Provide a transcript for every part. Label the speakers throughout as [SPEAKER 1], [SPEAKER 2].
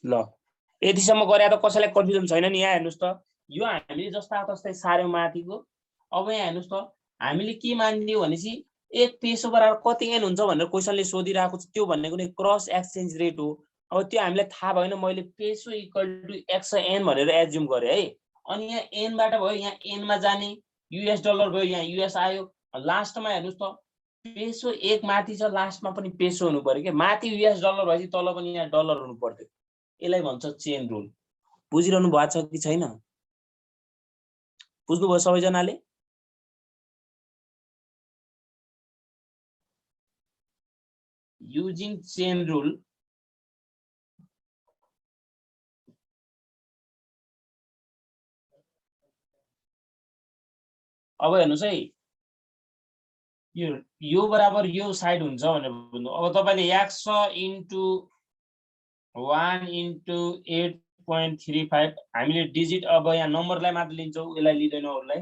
[SPEAKER 1] ल यतिसम्म गरे त कसैलाई कन्फ्युजन छैन नि यहाँ हेर्नुस् त यो हामीले जस्ता तस्तै सार्यौं माथिको अब यहाँ हेर्नुस् त हामीले के मानिदियो भनेपछि एक पेसो बराबर कति एन हुन्छ भनेर क्वेशनले सोधिरहेको छ त्यो भन्ने कुनै क्रस एक्सचेन्ज रेट हो अब त्यो हामीलाई थाहा भएन मैले peso equal to X N भनेर एज्युम गरे है अनि यहाँ एन बाट भयो यहाँ एन मा जाने युएस डलर भयो यहाँ युएस आयो लास्टमा हेर्नुस् त पेसो एक माथि छ लास्टमा पनि पेसो हुनु पर्यो के माथि युएस डलर भएपछि तल पनि यहाँ डलर हुनु पर्यो यसलाई भन्छ चेन रुल बुझिरहनु भएको छ कि छैन बुझ्नुभयो सबैजनाले युजिङ चेन रुल अब हेर्नुस् है यो बराबर यो साइड हुन्छ भनेर बुझ्नु अब तपाईले x इन्टु 1 इन्टु 8.35 हामीले डिजिट अब यहाँ नम्बरलाई मात्र लिन्छौँ यसलाई लिदैनौँ अरुलाई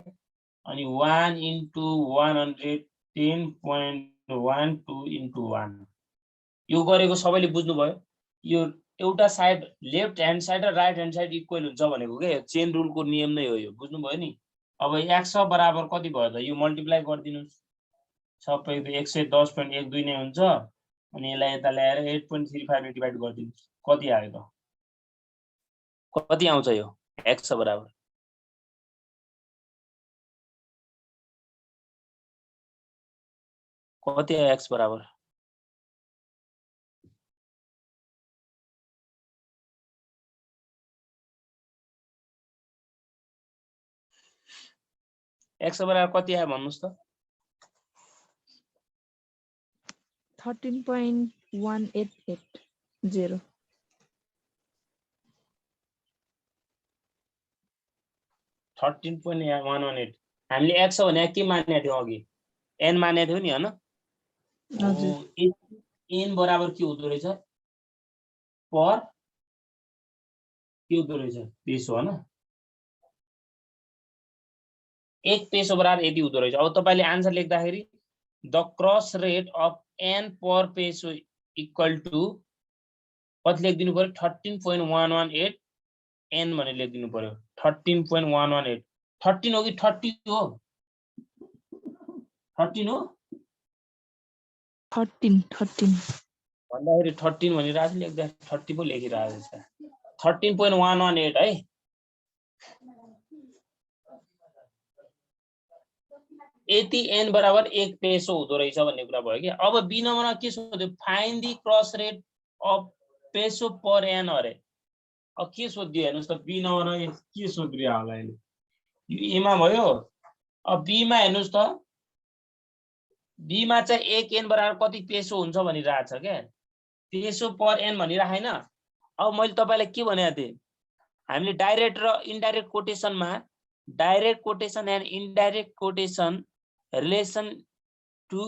[SPEAKER 1] अनि 1 इन्टु 110.12 इन्टु 1 यो गरेको सबैले बुझ्नु भयो यो एउटा साइड लेफ्ट ह्यान्ड साइड र राइट ह्यान्ड साइड इक्वल हुन्छ भनेको के चेन रुलको नियम नै हो यो बुझ्नु भयो नि अब x बराबर कति भयो त यो मल्टिप्लाई गरिदिनुस् सबै 110.12 नै हुन्छ अनि यसलाई यता ल्याएर 8.35 ले डिभाइड गरिदिनुस् कति आयो त कति आउँछ यो x बराबर कति आयो x बराबर x बराबर कति आयो भन्नुस् त
[SPEAKER 2] 13.1880
[SPEAKER 1] 13.118 हामीले x भने के मानेको थियौ अघि n मानेको थियौ नि हैन
[SPEAKER 2] हजुर
[SPEAKER 1] n बराबर के हुँदो रहेछ पर के हुँदो रहेछ पेसो हैन एक पेसो बराबर यति हुँदो रहेछ अब तपाईले आन्सर लेख्दाखेरि the cross rate of n per peso equal to कति लेख्दिनु पर्यो 13.118 n भनेर लेख्दिनु पर्यो 13.118 13 हो कि 30 हो 13 हो
[SPEAKER 2] 13
[SPEAKER 1] भन्दाखेरि 13 भनिरहेको लेख्दा 30 पो लेखिरहेको छ 13.118 है यति n बराबर 1 पेसो हुँदो रहेछ भन्ने कुरा भयो कि अब बी नम्बरमा के सोध्यो find the cross rate of peso per N अरे अब के सोध्यो हेर्नुस् त बी नम्बरमा के सोध्रिया होला अहिले यो ए मा भयो अब बी मा हेर्नुस् त बी मा चाहिँ 1 n बराबर कति पेसो हुन्छ भनिरहेको छ के पेसो पर एन भनिराखेन अब मैले तपाईलाई के भनेको थिएँ हामीले डाइरेक्ट र इन्डाइरेक्ट कोटेसनमा direct quotation and indirect quotation relation to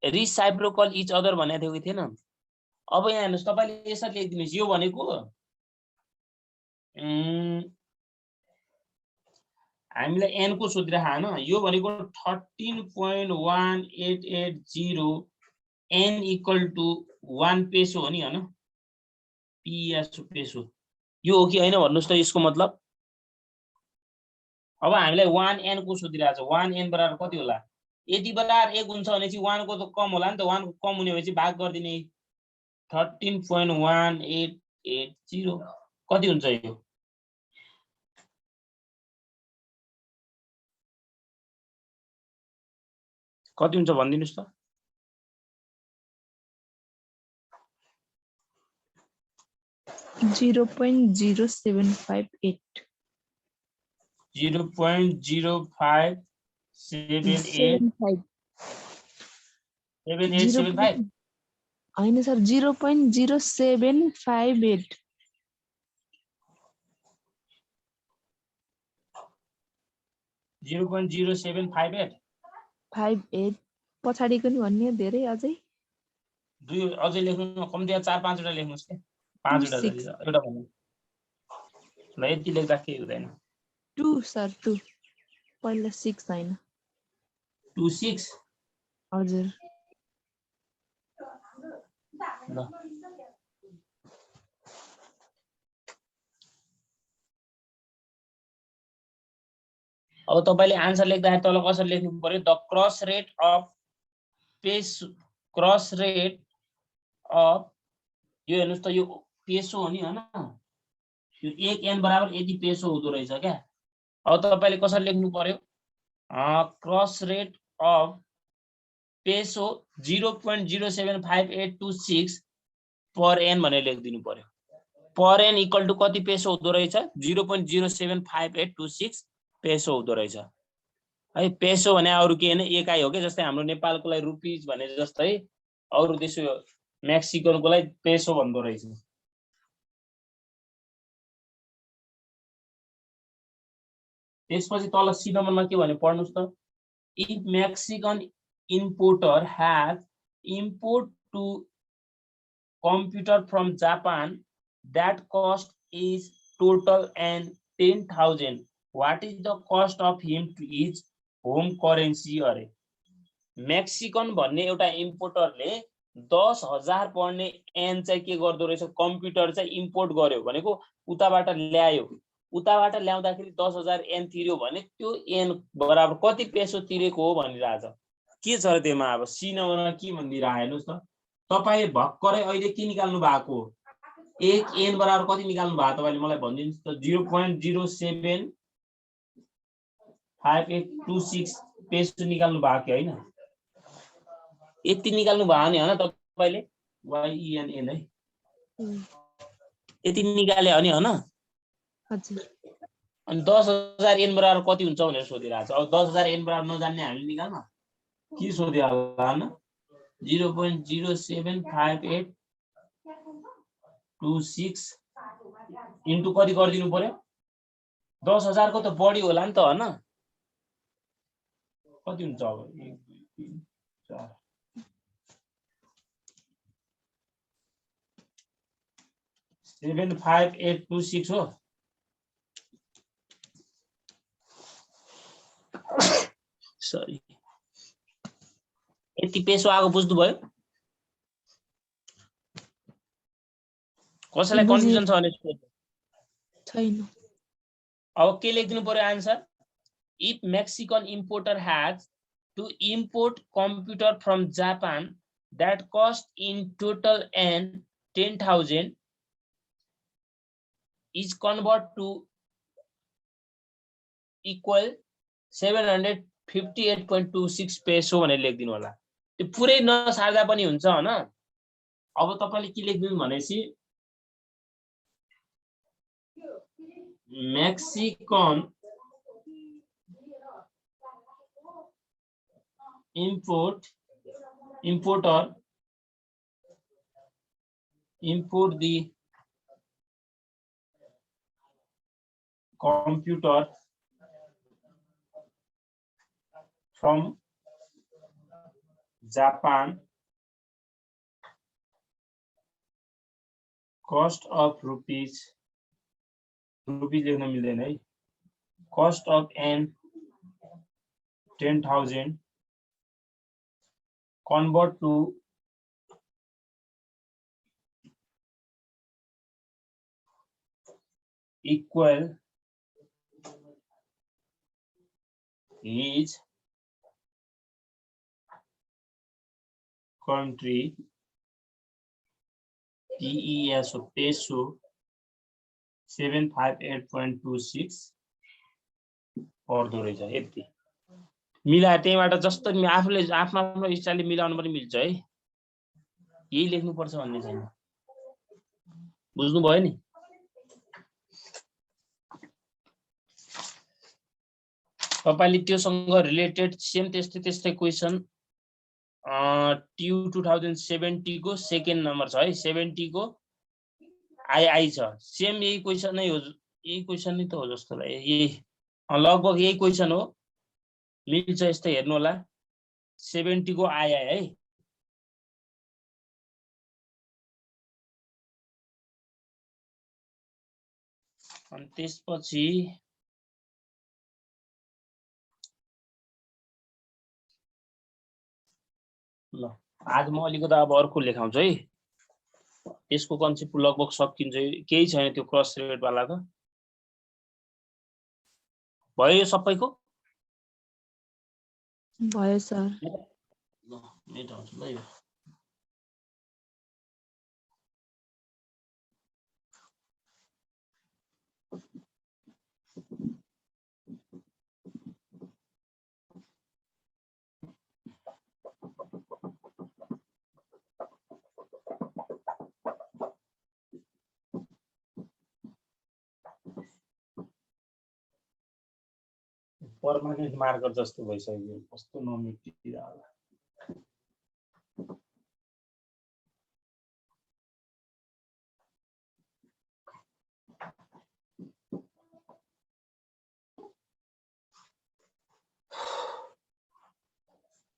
[SPEAKER 1] reciprocal each other भनेको थियो कि थिएन अब यहाँ हेर्नुस् तपाईले यसरी लेखिदिनुस् यो भनेको हामीलाई n को सोधिराख हैन यो भनेको 13.1880 n इक्वल टु 1 पेसो हो नि हैन पीएस पेसो यो हो कि हैन भन्नुस् त यसको मतलब अब हामीलाई 1 n को सोधिरहेछ 1 n बराबर कति होला यदि बराबर 1 हुन्छ भने चाहिँ 1 को त कम होला नि त 1 को कम हुने भएपछि भाग गर्दिने 13.1880 कति हुन्छ यो कति हुन्छ भन्दिनुस् त
[SPEAKER 2] 0.0758
[SPEAKER 1] 0.057875
[SPEAKER 2] हैन सर 0.0758 58 पछाडीको नि भन्ने धेरै अझै
[SPEAKER 1] दुई अझै लेख्नु कम्ती 4-5 वटा लेख्नुस् के 5 वटा जति एउटा भन्नु ल यति लेख्दा के हुँदैन
[SPEAKER 2] 2 सर 2 पहिला 6 हैन
[SPEAKER 1] 26
[SPEAKER 2] हजुर
[SPEAKER 1] ल अब तपाईले आन्सर लेख्दाखेरि तल कसरी लेख्नु पर्यो द क्रस रेट अफ यो हेर्नुस् त यो पेसो हो नि हैन यो 1 n बराबर यति पेसो हुँदो रहेछ क्या अब तपाईले कसरी लेख्नु पर्यो cross rate of peso 0.07586 per N भनेर लेखिदिनु पर्यो पर एन इक्वल टु कति पेसो हुँदो रहेछ 0.07586 पेसो हुँदो रहेछ है पेसो भने अरु के हैन एकाइ हो के जस्तै हाम्रो नेपालको लागि रुपीज भने जस्तै अरु देश मेक्सिकनको लागि पेसो भन्दो रहेछ त्यसपछि तल सी नम्बरमा के भने पढ्नुस् त if Mexican importer has import to computer from Japan that cost is total and 10,000 what is the cost of him to each home currency अरे मेक्सिकन भन्ने एउटा इम्पोर्टरले 10,000 पर्ने एन चाहिँ के गर्दो रहेछ कम्प्युटर चाहिँ इम्पोर्ट गर्यो भनेको उताबाट ल्यायो उताबाट ल्याउँदाखेरि 10,000 एन तिर्यो भने त्यो एन बराबर कति पेसो तिरेको हो भनिरहेछ के छ र त्यसमा अब सी नम्बरमा के भनिदिरा हेर्नुस् त तपाई भक्करै अहिले के निकाल्नु भएको 1 n बराबर कति निकाल्नु भएको तपाईले मलाई भनिदिनुस् त 0.07586 पेसो निकाल्नु भएको हैन यति निकाल्नु भयो नि हैन तपाईले YENN है यति निकाले हो नि हैन
[SPEAKER 2] हजुर
[SPEAKER 1] अनि 10,000 n बराबर कति हुन्छ भनेर सोधिरहेछ अब 10,000 n बराबर नजान्ने हामीले निकाल्न के सोध्यो होला हैन 0.07586 इन्टु कति गरिदिनु पर्यो 10,000 को त बढी होला नि त हैन कति हुन्छ अब 1 2 3 4 75826 हो सरी यति पेसो आएको बुझ्नु भयो कसैलाई कन्फ्युजन छ भने
[SPEAKER 2] छैन
[SPEAKER 1] अब के लेख्दिनु पर्यो answer if Mexican importer has to import computer from Japan that cost in total and 10,000 is convert to equal 758.26 peso भनेर लेख्दिनु होला त्यो पुरै नसार्दा पनि हुन्छ हैन अब तपाईले के लेख्दिनु भनेसी Mexican importer import the computer from Japan cost of rupees लेख्न मिल्दैन है cost of n 10,000 convert to equal his country PESO peso 758.26 पर्दो रहेछ यति मिलाए त्यहीबाट जस्तो आफूले आफ्नो आफ्नो स्टाइलले मिलाउनु पनि मिल्छ है यही लेख्नु पर्छ भन्ने छैन बुझ्नु भयो नि तपाईले त्योसँग रिलेटेड सेम त्यस्तै क्वेशन ट्यू 2070 को सेकेन्ड नम्बर छ है 70 को आई छ सेम यही क्वेशन नै हो यही क्वेशन नै त हो जस्तो लाग्यो यही लगभग यही क्वेशन हो मिल्छ यस्तै हेर्नु होला 70 को आई है अनि त्यसपछि ल आज म अलिकति अब अर्को लेखाउँछु है यसको कन्सेप्ट लगभग सकिन्छ केही छैन त्यो क्रस रेट वाला त भयो यो सबैको
[SPEAKER 2] भयो सर।
[SPEAKER 1] नेट आउँछ ल यो पर्मानेन्ट मार्कर जस्तो भइसक्यो कस्तो नमेटिरा होला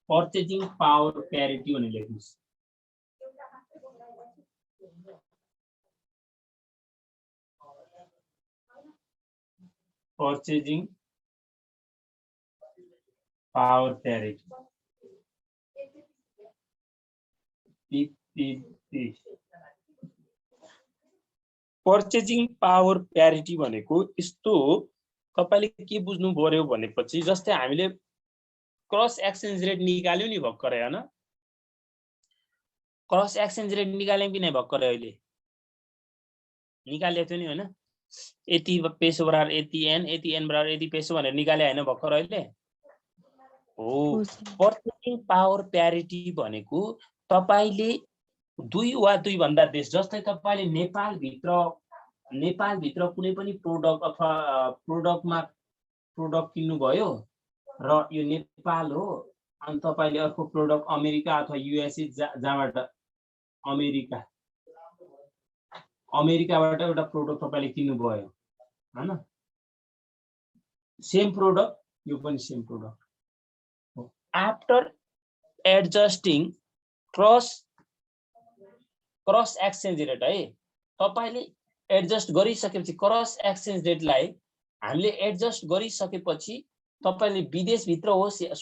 [SPEAKER 1] पर्चेजिङ पावर प्यारिटी भनेर लेख्नुस् purchasing power parity PPP purchasing power parity भनेको यस्तो हो तपाईले के बुझ्नु पर्यो भनेपछि जस्तै हामीले क्रस एक्सचेन्ज रेट निकाल्यो नि भर्खरै हैन क्रस एक्सचेन्ज रेट निकाल्यौं कि नै भर्खरै अहिले निकाल्यो थियो नि हैन यति पेसो बराबर यति एन बराबर यति पेसो भनेर निकाले हैन भर्खर अहिले हो पर्चेजिङ पावर प्यारिटी भनेको तपाईले दुई वा दुई भन्दा देश जस्तै तपाईले नेपाल भित्र कुनै पनि प्रोडक्ट अथवा प्रोडक्ट किन्नु भयो र यो नेपाल हो अनि तपाईले अर्को प्रोडक्ट अमेरिका अथवा युएसए जहाँबाट अमेरिकाबाट एउटा प्रोडक्ट तपाईले किन्नु भयो हैन सेम प्रोडक्ट यो पनि same product after adjusting cross exchange rate है तपाईले एडजस्ट गरिसकेपछि क्रस एक्सचेन्ज रेटलाई हामीले एडजस्ट गरिसकेपछि तपाईले विदेश भित्र होस् या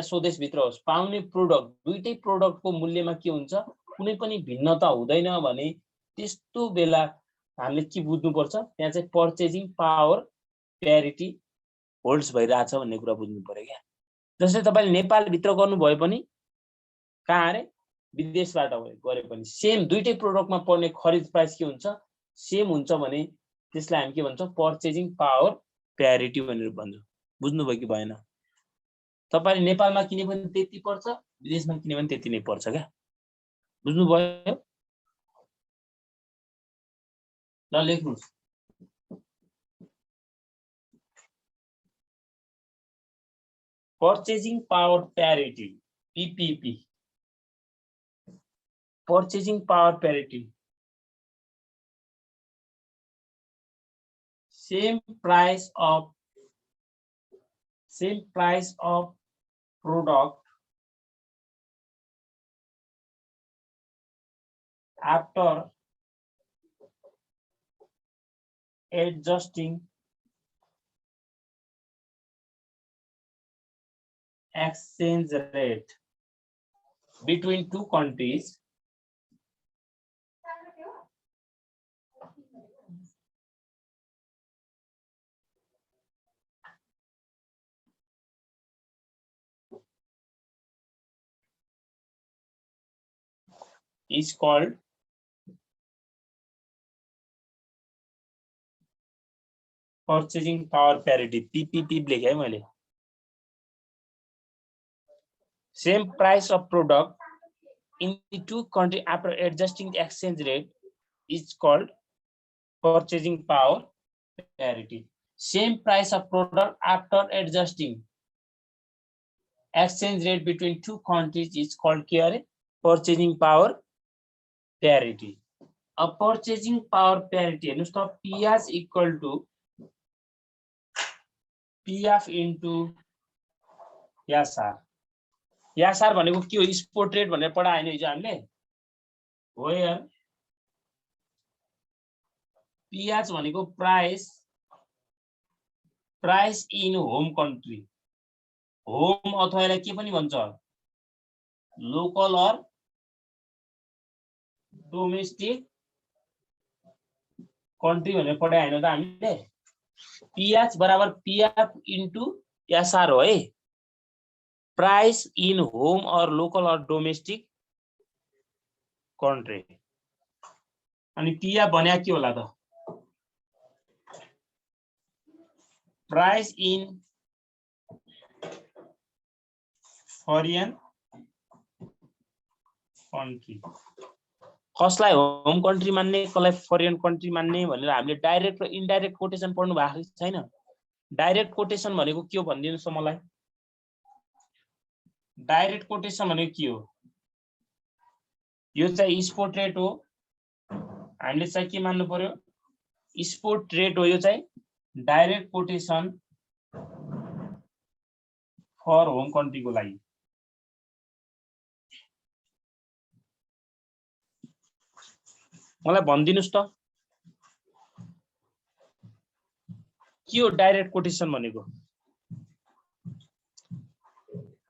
[SPEAKER 1] स्वदेश भित्र होस् पाउने प्रोडक्ट दुईटै प्रोडक्टको मूल्यमा के हुन्छ कुनै पनि भिन्नता हुँदैन भने त्यस्तो बेला हामीले के बुझ्नु पर्छ त्यहाँ चाहिँ पर्चेजिङ पावर प्यारिटी होल्ड्स भइराछ भन्ने कुरा बुझ्नु पर्यो क्या जस्तै तपाईले नेपाल भित्र गर्नु भए पनि कहाँ रे विदेशबाट गरे पनि सेम दुईटै प्रोडक्टमा पर्ने खरिद प्राइस के हुन्छ सेम हुन्छ भने त्यसलाई हामी के भन्छौं पर्चेजिङ पावर प्यारिटी भनेर भन्छौं बुझ्नु भयो कि भएन तपाईले नेपालमा किने पनि त्यति पर्छ विदेशमा किने पनि त्यति नै पर्छ क्या बुझ्नु भयो ल लेख्नुस् purchasing power parity PPP purchasing power parity same price of product after adjusting exchange rate between two countries is called purchasing power parity PPP लेखे है मैले same price of product in the two countries after adjusting the exchange rate is called purchasing power parity same price of product after adjusting exchange rate between two countries is called purchasing power parity a purchasing power parity हेर्नुस् त PS equal to PF into यासार भनेको के हो sport rate भनेर पढाएन हिजो हामीले हो यार पिएच भनेको price in home country home अथवा यसलाई के पनि भन्छ लोकल अर डोमेस्टिक कन्ट्री भनेर पढाएन त हामीले पिएच बराबर पिएफ इन्टु एसआर हो है प्राइस इन होम और लोकल और डोमेस्टिक कन्ट्री। अनि पिया भन्या के होला त? Price in foreign country. कसलाई होम कन्ट्री मान्ने, कसलाई फरेन कन्ट्री मान्ने भनेर हामीले डाइरेक्ट र इन्डाइरेक्ट कोटेसन पढ्नु भएको छैन। डाइरेक्ट कोटेसन भनेको के हो भनिदिनुस् त मलाई। डाइरेक्ट कोटेसन भनेको के हो? यो चाहिँ स्पोर्ट रेट हो। हामीले चाहिँ के मान्नु पर्यो? स्पोर्ट रेट हो। यो चाहिँ direct quotation for home country को लागि। मलाई भनिदिनुस् त के हो डाइरेक्ट कोटेसन भनेको?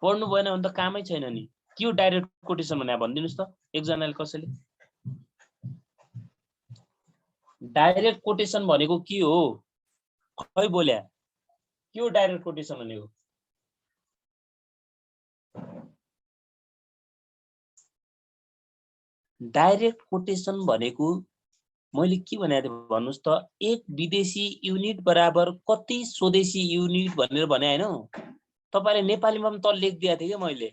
[SPEAKER 1] पढ्नु भएन भने त कामै छैन नि। के हो डाइरेक्ट कोटेसन भने भनिदिनुस् त एकजनाले कसैले। डाइरेक्ट कोटेसन भनेको के हो? खै बोल्या। के हो डाइरेक्ट कोटेसन भनेको? डाइरेक्ट कोटेसन भनेको मैले के भनेको थिएँ भन्नुस् त, एक विदेशी युनिट बराबर कति स्वदेशी युनिट भनेर भने हैन? तपाईले नेपालीमा पनि त लेखिदिएको थिएँ के मैले।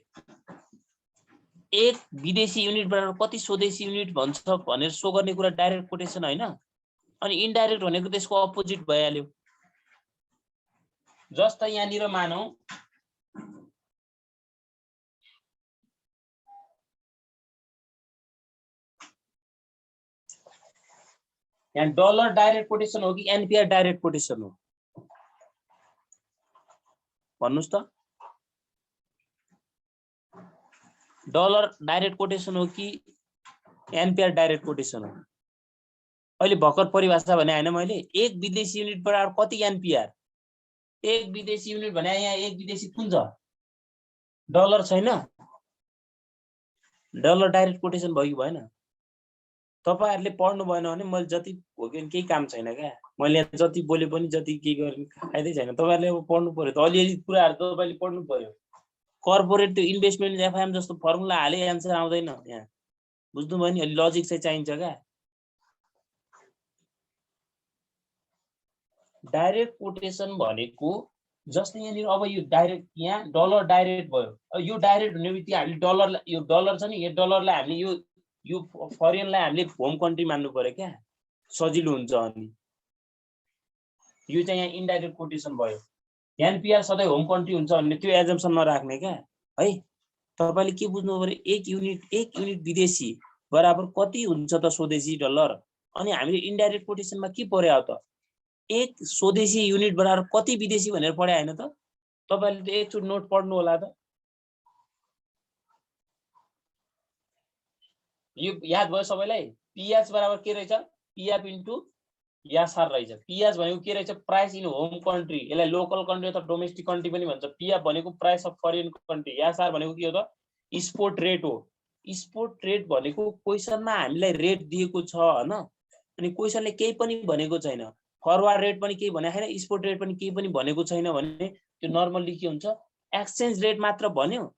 [SPEAKER 1] एक विदेशी युनिट बराबर कति स्वदेशी युनिट भन्छ भनेर सो गर्ने कुरा डाइरेक्ट कोटेसन हैन? अनि इन्डाइरेक्ट भनेको त्यसको अपोजिट भइहाल्यो। जस्तै यहाँनिर मानौ यहाँ डलर डाइरेक्ट कोटेसन हो कि एनपीआर डाइरेक्ट कोटेसन हो? भन्नुस् त। डलर डाइरेक्ट कोटेसन हो कि एनपीआर डाइरेक्ट कोटेसन हो? अहिले भर्खर परिभाषा भने हैन मैले, एक विदेशी युनिट बराबर कति एनपीआर। एक विदेशी युनिट भने यहाँ एक विदेशी कुन छ? डलर छैन। डलर डाइरेक्ट कोटेसन भयो कि भएन? तपाईहरुले पढ्नु भएन भने मैले जति हो कि केही काम छैन क्या। मैले जति बोले पनि जति के गर्ने फाइदै छैन। तपाईहरुले अब पढ्नु पर्यो त। अलिअलि कुराहरु तपाईले पढ्नु पर्यो। कर्पोरेट त्यो इन्भेस्टमेन्ट एफआइएम जस्तो फर्मुला हाले एन्सर आउँदैन यहाँ। बुझ्नु भयो नि? अलि लजिक चाहिँ चाहिन्छ क्या। डाइरेक्ट कोटेसन भनेको जस्तै यहाँनिर अब यो डाइरेक्ट यहाँ डलर डाइरेक्ट भयो। अब यो डाइरेक्ट हुने बित्तिकै हामीले डलर, यो डलर छ नि, यो डलरलाई हामीले यो फरेनलाई हामीले होम कन्ट्री मान्नु पर्यो क्या, सजिलो हुन्छ। अनि यो चाहिँ यहाँ इन्डाइरेक्ट कोटेसन भयो। एनपीआर सधैँ होम कन्ट्री हुन्छ भन्ने त्यो एजम्पसन नराख्ने क्या है। तपाईले के बुझ्नु पर्यो? एक युनिट विदेशी बराबर कति हुन्छ त स्वदेशी डलर। अनि हामीले इन्डाइरेक्ट कोटेसनमा के पर्यो त? एक स्वदेशी युनिट बराबर कति विदेशी भनेर पढ्या हैन त? तपाईले त एकचोटि नोट पढ्नु होला त। यो याद भयो सबैलाई? पीएच बराबर के रहेछ? पीएफ इन्टु यासआर रहेछ। पीएच भनेको के रहेछ? Price in home country. यसलाई लोकल कन्ट्री अथवा डोमेस्टिक कन्ट्री पनि भन्छ। पीएफ भनेको प्राइस अफ फरेन कन्ट्री। यासआर भनेको के हो त? स्पोर्ट रेट हो। स्पोर्ट रेट भनेको क्वेशनमा हामीलाई रेट दिएको छ हैन? अनि क्वेशनले केही पनि भनेको छैन। फरवर्ड रेट पनि केही भनेको छैन, स्पोर्ट रेट पनि केही पनि भनेको छैन भने त्यो नर्मली के हुन्छ? एक्सचेन्ज रेट मात्र भन्यो।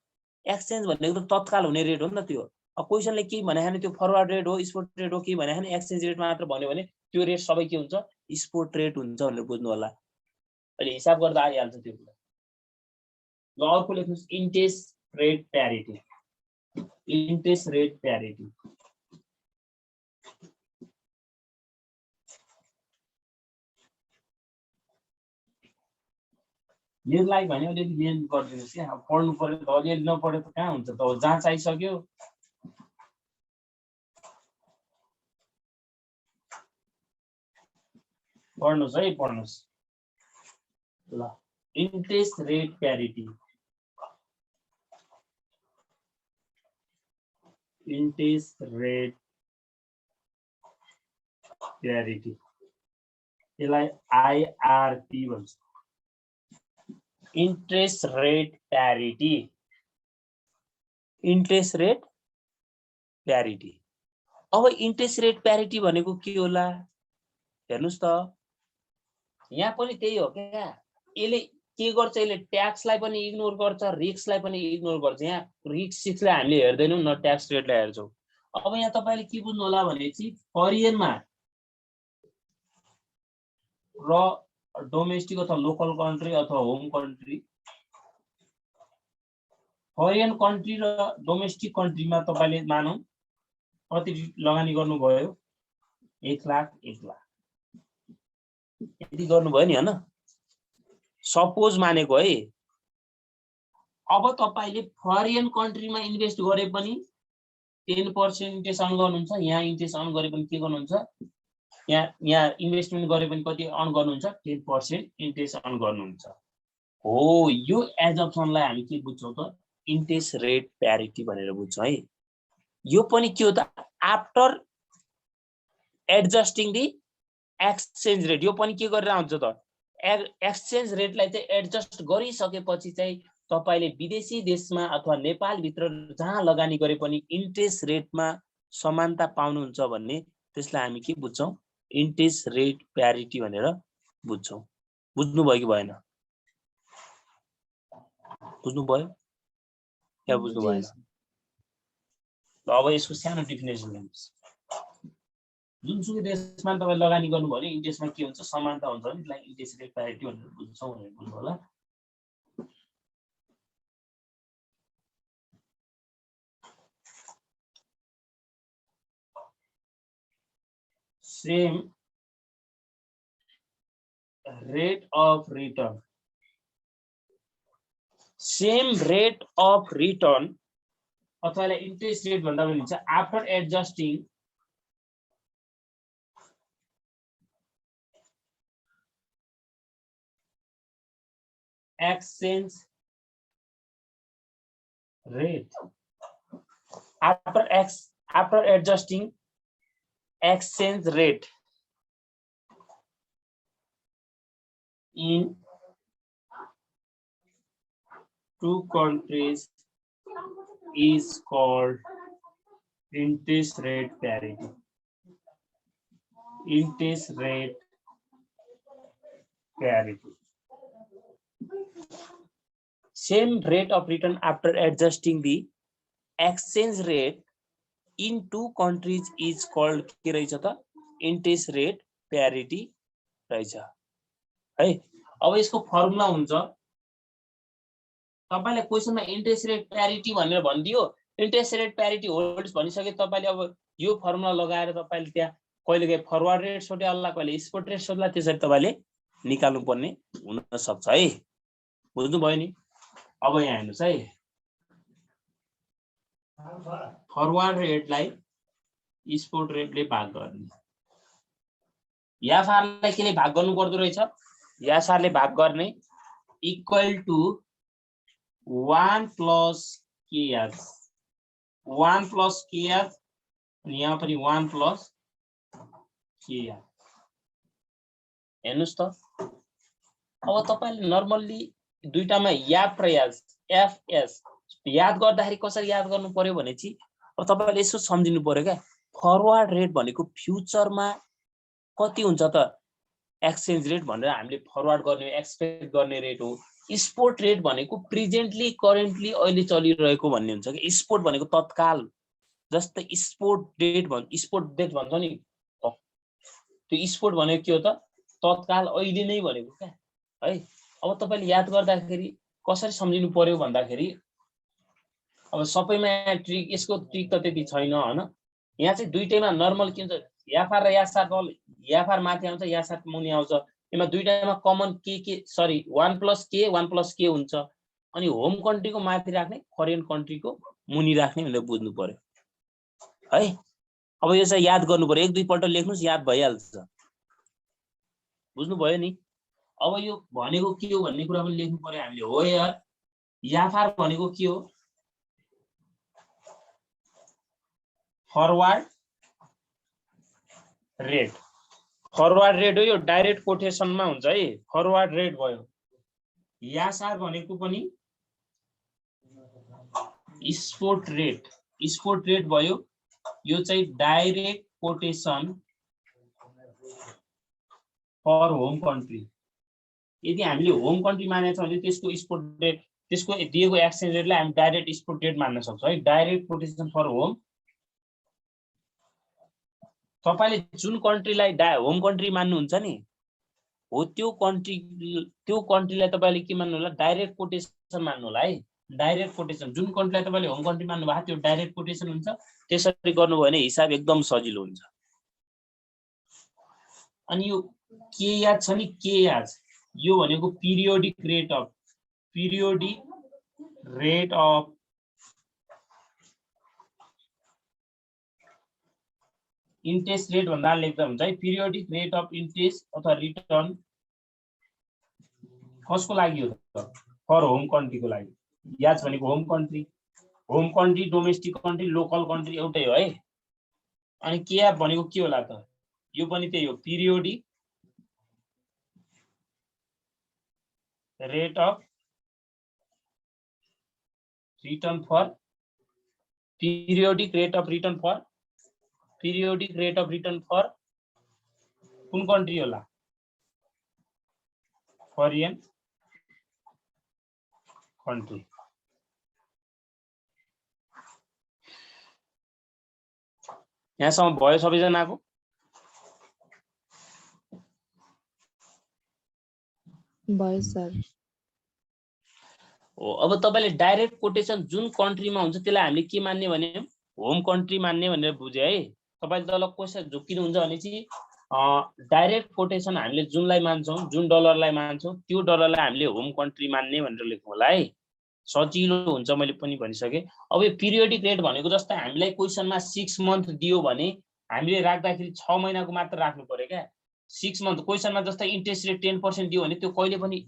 [SPEAKER 1] एक्सचेन्ज भनेको त तत्काल हुने रेट हो नि त त्यो। अब क्वेशनले के भनेको छैन, त्यो फरवर्ड रेट हो, स्पोर्ट रेट हो, के भनेको छैन, एक्सचेन्ज रेट मात्र भन्यो भने त्यो रेट सबै के हुन्छ? स्पोर्ट रेट हुन्छ भनेर बुझ्नु होला। अहिले हिसाब गर्दा आइहाल्छ त्यो कुरा। ल अर्को लेख्नुस्, interest rate parity. Interest rate parity यसलाई भने अलिअलि मेन गरिदिनुहोस् क्या। अब पढ्नु पर्यो त, अलिअलि नपढ्यो त कहाँ हुन्छ त? जाँच आइसक्यो। पढ्नुस् है, पढ्नुस् ल। Interest rate parity. Interest rate parity, यसलाई आईआरपी भन्छ। Interest rate parity. Interest rate parity. अब इन्ट्रेस्ट रेट प्यारिटी भनेको के होला? हेर्नुस् त, यहाँ पनि त्यही हो क्या। यसले के गर्छ यसले ट्याक्सलाई पनि इग्नोर गर्छ रिस्कलाई पनि इग्नोर गर्छ यहाँ रिस्कलाई हामीले हेर्दैनौं न ट्याक्स रेटलाई हेर्छौं अब यहाँ तपाईले के बुझ्नु होला भनेपछि फरेनमा र डोमेस्टिक अथवा लोकल कन्ट्री अथवा होम कन्ट्री फरेन कन्ट्री र डोमेस्टिक कन्ट्रीमा तपाईले मानौं कति लगानी गर्नुभयो 1 लाख 1 लाख यति गर्नुभयो नि हैन सपोज मानेको है अब तपाईले फरेन कन्ट्रीमा इन्भेस्ट गरे पनि 10% इन्ट्रेस्ट अर्न गर्नुहुन्छ यहाँ इन्ट्रेस्ट अर्न गरे पनि के गर्नुहुन्छ यहाँ इन्भेस्टमेन्ट गरे पनि कति अर्न गर्नुहुन्छ 10% इन्ट्रेस्ट अर्न गर्नुहुन्छ हो यो एजम्पसनलाई हामी के बुझ्छौं त इन्ट्रेस्ट रेट प्यारिटी भनेर बुझ्छौं है यो पनि के हो त आफ्टर एडजस्टिङ दी एक्सचेन्ज रेट यो पनि के गरेर आउँछ त एक्सचेन्ज रेटलाई चाहिँ एडजस्ट गरिसकेपछि चाहिँ तपाईले विदेशी देशमा अथवा नेपाल भित्र जहाँ लगानी गरे पनि इन्ट्रेस्ट रेटमा समानता पाउनुहुन्छ भन्ने त्यसलाई हामी के बुझ्छौं इन्ट्रेस्ट रेट प्यारिटी भनेर बुझ्छौं बुझ्नु भयो कि भएन बुझ्नु भयो क्या बुझ्नु भएन अब यसको सानो डेफिनेसन हेर्नुस् जुनसुकै देशमा तपाईले लगानी गर्नु भने इन्ट्रेस्टमा के हुन्छ समानता हुन्छ भने त्यसलाई इन्ट्रेस्ट रेट प्यारिटी भनेर बुझ्छौं भनेर बुझ्नु होला same rate of return अथवा इन्ट्रेस्ट रेट भन्दा पनि हुन्छ after adjusting exchange rate after adjusting exchange rate in two countries is called interest rate parity. Interest rate parity. Same rate of return after adjusting the exchange rate in two countries is called के रहेछ त interest rate parity रहेछ है अब यसको formula हुन्छ तपाईले क्वेशनमा interest rate parity भनेर भनिदियो इन्ट्रेस्ट रेट प्यारिटी होल्ड्स भनिसके तपाईले अब यो फर्मुला लगाएर तपाईले त्यहाँ कहिलेकाहीँ फरवर्ड रेट सोध्याला कहिले स्पट रेट सोध्ला त्यसरी तपाईले निकाल्नु पर्ने हुन सक्छ है बुझ्नु भयो नि अब यहाँ हेर्नुस् है फरवर्ड रेटलाई स्पट रेटले भाग गर्ने याफारलाई केले भाग गर्नु पर्दो रहेछ याफारले भाग गर्ने equal to 1 plus KS 1 plus KS अनि यहाँ पनि 1 plus KS हेर्नुस् त अब तपाईले नर्मली दुईटामा याद र एफएस याद गर्दाखेरि कसरी याद गर्नु पर्यो भनेछि अब तपाईले यसो सम्झिनु पर्यो के फरवर्ड रेट भनेको फ्युचरमा कति हुन्छ त एक्सचेन्ज रेट भनेर हामीले फरवर्ड गर्ने एक्सपेक्ट गर्ने रेट हो स्पोर्ट रेट भनेको प्रेजेन्टली करेन्टली अहिले चलिरहेको भन्ने हुन्छ कि स्पोर्ट भनेको तत्काल जस्तै स्पोर्ट डेट भन्छ नि त्यो स्पोर्ट भनेको के हो त तत्काल अहिले नै भनेको क्या है अब तपाईले याद गर्दाखेरि कसरी सम्झिनु पर्यो भन्दाखेरि अब सबैमा ट्रिक यसको ट्रिक त त्यति छैन हैन यहाँ चाहिँ दुईटैमा नर्मल के हुन्छ याफार र याफार माथि आउँछ यासार मुनि आउँछ यसमा दुईटामा कमन के सरी 1 plus k हुन्छ अनि होम कन्ट्रीको माथि राख्ने फरेन कन्ट्रीको मुनि राख्ने भनेर बुझ्नु पर्यो है अब यो चाहिँ याद गर्नु पर्यो एक दुई पल्ट लेख्नुस् याद भइहाल्छ बुझ्नु भयो नि अब यो भनेको के हो भन्ने कुरा पनि लेख्नु पर्यो हामीले हो यार याफार भनेको के हो फरवर्ड रेट हो यो डाइरेक्ट कोटेसनमा हुन्छ है फरवर्ड रेट भयो यासार भनेको पनि स्पोर्ट रेट भयो यो चाहिँ direct quotation for home country यदि हामीले होम कन्ट्री मानेको छ भने त्यसको स्पोर्ट रेट त्यसको दिएको एक्सचेन्ज रेटलाई हामी डाइरेक्ट स्पोर्ट रेट मान्न सक्छौँ है। डाइरेक्ट कोटेसन फर होम, तपाईले जुन कन्ट्रीलाई होम कन्ट्री मान्नुहुन्छ नि हो त्यो कन्ट्रीलाई तपाईले के मान्नु होला, डाइरेक्ट कोटेसन मान्नु होला है। डाइरेक्ट कोटेसन जुन कन्ट्रीलाई तपाईले होम कन्ट्री मान्नु भएको त्यो डाइरेक्ट कोटेसन हुन्छ। त्यसरी गर्नुभयो भने हिसाब एकदम सजिलो हुन्छ। अनि यो के याद छ नि, के याद, यो भनेको periodic rate of interest rate भन्दा लेख्दा हुन्छ है। पिरियोडिक रेट अफ इन्ट्रेस्ट अथवा रिटर्न कसको लागि हो त, फर होम कन्ट्रीको लागि। याद भनेको home country, domestic country, local country एउटै हो है। अनि के भनेको के होला त, यो पनि त्यही हो, periodic rate of return for, periodic rate of return for कुन कन्ट्री होला, फरेन कन्ट्री। यहाँसम्म भयो सबैजनाको?
[SPEAKER 2] भयो सर।
[SPEAKER 1] हो, अब तपाईले डाइरेक्ट कोटेसन जुन कन्ट्रीमा हुन्छ त्यसलाई हामीले के मान्ने भने होम कन्ट्री मान्ने भनेर बुझे है। तपाईले तल क्वेशन झुकिनुहुन्छ भने चाहिँ डाइरेक्ट कोटेसन हामीले जुनलाई मान्छौँ, जुन डलरलाई मान्छौँ त्यो डलरलाई हामीले होम कन्ट्री मान्ने भनेर लेख्नु होला है। सजिलो हुन्छ, मैले पनि भनिसकेँ। अब यो पिरियोडिक रेट भनेको जस्तै हामीलाई क्वेसनमा 6 मन्थ दियो भने हामीले राख्दाखेरि 6 महिनाको मात्र राख्नु पर्यो क्या। 6 मन्थ क्वेसनमा जस्तै इन्ट्रेस्ट रेट 10% दियो भने त्यो कहिले पनि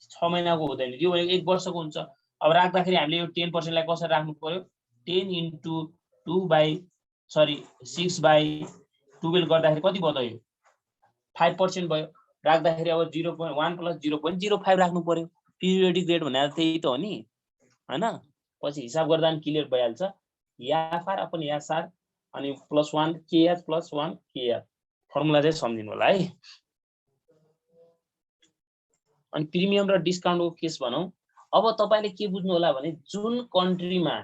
[SPEAKER 1] 6 महिनाको हुँदैन, दियो भने 1 वर्षको हुन्छ। अब राख्दाखेरि हामीले यो 10% लाई कसरी राख्नु पर्यो, 10 × 6/12 गर्दाखेरि कति भयो, 5% भयो। राख्दाखेरि अब 0.1 + 0.05 राख्नु पर्यो। पिरियोडिक रेट भनेर त्यही त हो नि हैन। पछि हिसाब गर्दा पनि क्लियर भइहाल्छ। याफार अपन यासार अनि +1 केएच +1 केएच फर्मुला चाहिँ सम्झिनु होला है। अनि प्रिमियम र डिस्काउन्टको केस भनौं। अब तपाईले के बुझ्नु होला भने जुन कन्ट्रीमा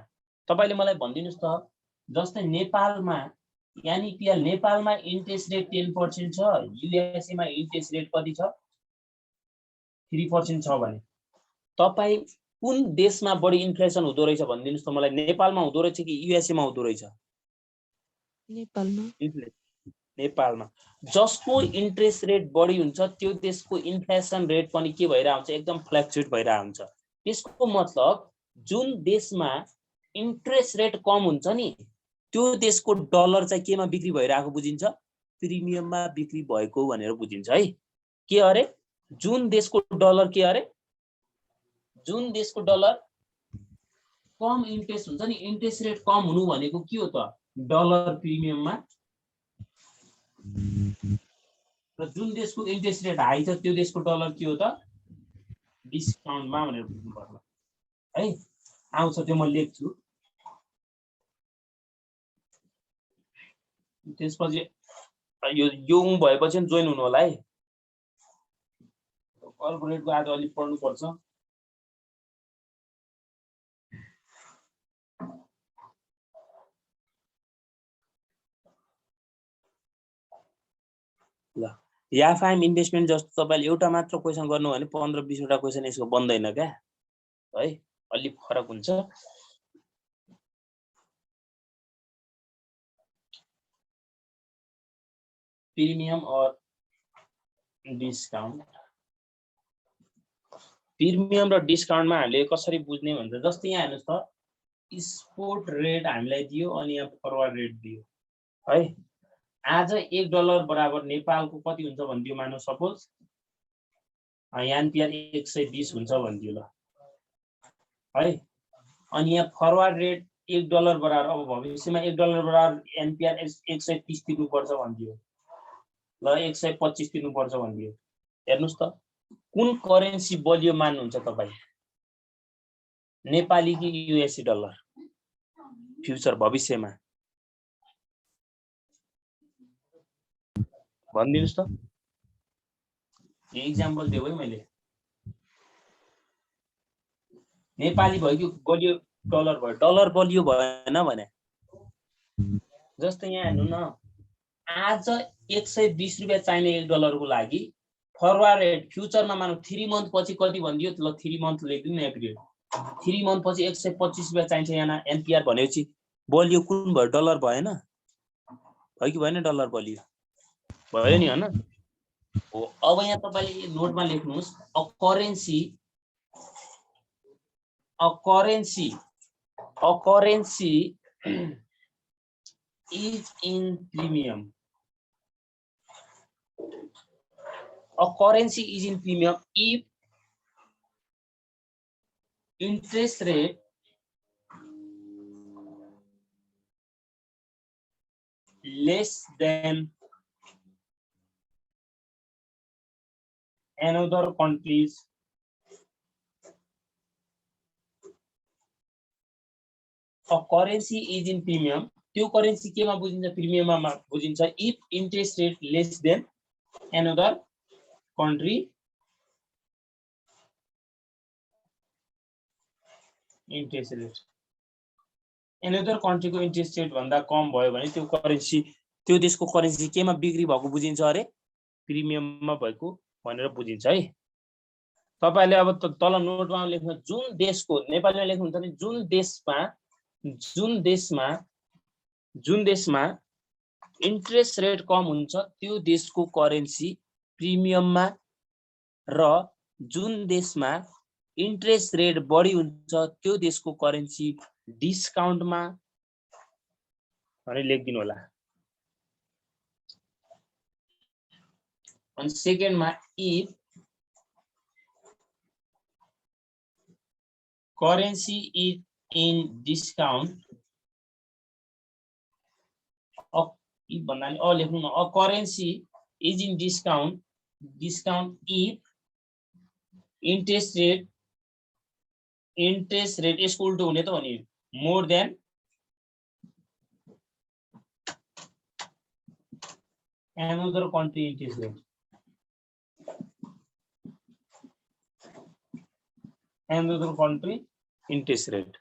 [SPEAKER 1] तपाईले मलाई भनिदिनुस् त, जस्तै नेपालमा यानी कि नेपालमा इन्ट्रेस्ट रेट 10% छ, युएसए मा इन्ट्रेस्ट रेट कति छ, 3% छ भने तपाई कुन देशमा बढी इन्फ्लेसन हुँदो रहेछ भनिदिनुस् त मलाई। नेपालमा हुँदो रहेछ कि युएसए मा हुँदो रहेछ? नेपालमा। जसको इन्ट्रेस्ट रेट बढी हुन्छ त्यो देशको इन्फ्लेसन रेट पनि के भइरा हुन्छ, एकदम फ्लक्चुएट भइरा हुन्छ। त्यसको मतलब जुन देशमा इन्ट्रेस्ट रेट कम हुन्छ नि त्यो देशको डलर चाहिँ केमा बिक्री भइराको बुझिन्छ, प्रिमियममा बिक्री भएको भनेर बुझिन्छ है। के अरे, जुन देशको डलर के अरे, जुन देशको डलर कम इन्ट्रेस्ट हुन्छ नि, इन्ट्रेस्ट रेट कम हुनु भनेको के हो त, डलर प्रिमियममा। र जुन देशको इन्ट्रेस्ट रेट हाई छ त्यो देशको डलर के हो त, डिस्काउन्टमा भनेर बुझ्नु पर्ला है। आउँछ त्यो म लेख्छु। त्यसपछि यो भएपछि जोइन हुनु होला है। कर्पोरेटको आज अलि पढ्नु पर्छ। ल, याफाइम इन्भेस्टमेन्ट जस्तो तपाईले एउटा मात्र क्वेशन गर्नु भने 15-20 वटा क्वेशन यसको बन्दैन क्या है, अलि फरक हुन्छ। प्रिमियम और डिस्काउन्ट, प्रिमियम र डिस्काउन्टमा हामीले कसरी बुझ्ने भन्छ, जस्तै यहाँ हेर्नुस् त, स्पोर्ट रेट हामीलाई दियो अनि यहाँ फरवर्ड रेट दियो है। आज $1 बराबर नेपालको कति हुन्छ भनिदियो, मानौ सपोज एनपीआर 120 हुन्छ भनिदियो ल है। अनि यहाँ फरवर्ड रेट $1 बराबर, अब भविष्यमा $1 बराबर एनपीआर 130 तिर्नुपर्छ भनिदियो ल, 125 तिर्नुपर्छ भनिदियो। हेर्नुस् त कुन करेन्सी बलियो मान्नुहुन्छ तपाई, नेपाली कि युएसए डलर फ्युचर भविष्यमा भनिदिनुस् त। यो एक्जाम्पल दियो है मैले। नेपाली भयो कि बलियो डलर भयो, डलर बलियो भएन भने जस्तै यहाँ हेर्नु न, आज 120 रुपियाँ चाहिने $1 को लागि फरवर्ड रेट फ्युचरमा मानौ 3 मन्थ पछि कति भनिदियो ल 3 मन्थ लेख्दिनु न पिरियड 3 मन्थ पछि 125 रुपियाँ चाहिन्छ यहाँ एनपीआर भनेपछि बलियो कुन भयो डलर भएन भयो कि भएन डलर बलियो भयो नि हैन हो। अब यहाँ तपाईले नोटमा लेख्नुस् a currency is in premium. A currency is in premium if interest rate less than another country's a currency is in premium. त्यो करेन्सी केमा बुझिन्छ प्रिमियममा बुझिन्छ if interest rate less than another country interest rate another कन्ट्रीको interest rate भन्दा कम भयो भने त्यो करेन्सी त्यो देशको करेन्सी केमा बिक्री भएको बुझिन्छ अरे प्रिमियममा भएको भनेर बुझिन्छ है। तपाईले अब तल नोटमा लेख्नु जुन देशको नेपालीमा लेख्नुहुन्छ भने जुन देशमा इन्ट्रेस्ट रेट कम हुन्छ त्यो देशको करेन्सी प्रिमियममा र जुन देशमा इन्ट्रेस्ट रेट बढी हुन्छ त्यो देशको करेन्सी डिस्काउन्टमा भने लेखिदिनु होला। अनि सेकेन्डमा if currency is in discount if भन्दा नि अ लेख्नु न a currency is in discount if interest rate यसको उल्टो हुने त हो नि more than another country interest rate another country interest rate